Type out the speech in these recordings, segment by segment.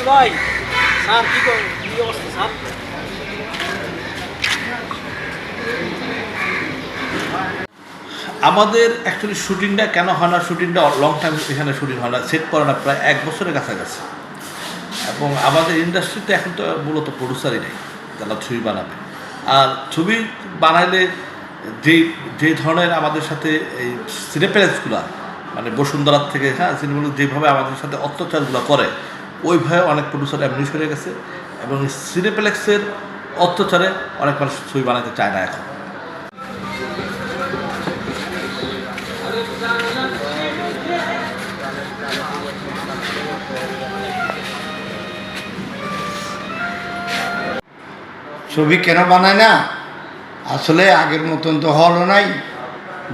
ভাই স্যার কি অবস্থা স্যার? আমাদের অ্যাকচুয়ালি শুটিংটা কেন হয় না, শুটিংটা লং টাইম এখানে শুটিং হয় না, সেট করে না প্রায় 1 বছরের কাছাকাছি। এবং আমাদের ইন্ডাস্ট্রিতে এখন তো মূলত প্রডিউসারই নেই যারা ছবি বানাবে। আর ছবি বানাইলে যেই ধরনের আমাদের সাথে এই সিনেপ্লেক্সগুলো মানে বসুন্ধরার থেকে সিনেমাগুলো যেভাবে আমাদের সাথে অত্যাচারগুলো করে, ওইভাবে অনেক প্রডিউসার এমনি সরে গেছে এবং সিনেপ্লেক্সের অত্যাচারে অনেক মানুষ ছবি বানাতে চায় না এখন। ছবি কেন বানায় না? আসলে আগের মতন তো হলও নাই,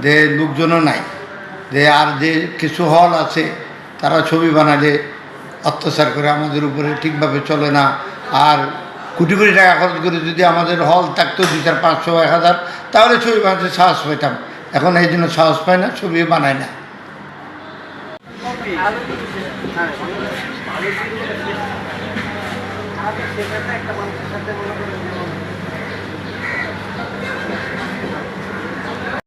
যে লোকজনও নাই, যে আর যে কিছু হল আছে তারা ছবি বানালে অত্যাচার করে আমাদের উপরে, ঠিকভাবে চলে না। আর কোটি কোটি টাকা খরচ করে যদি আমাদের হল থাকতো 200, 500, 1000, তাহলে ছবি বানাতে সাহস পেতাম। এখন এই জন্য সাহস পায় না, ছবি বানায় না। একটা মানুষের সাথে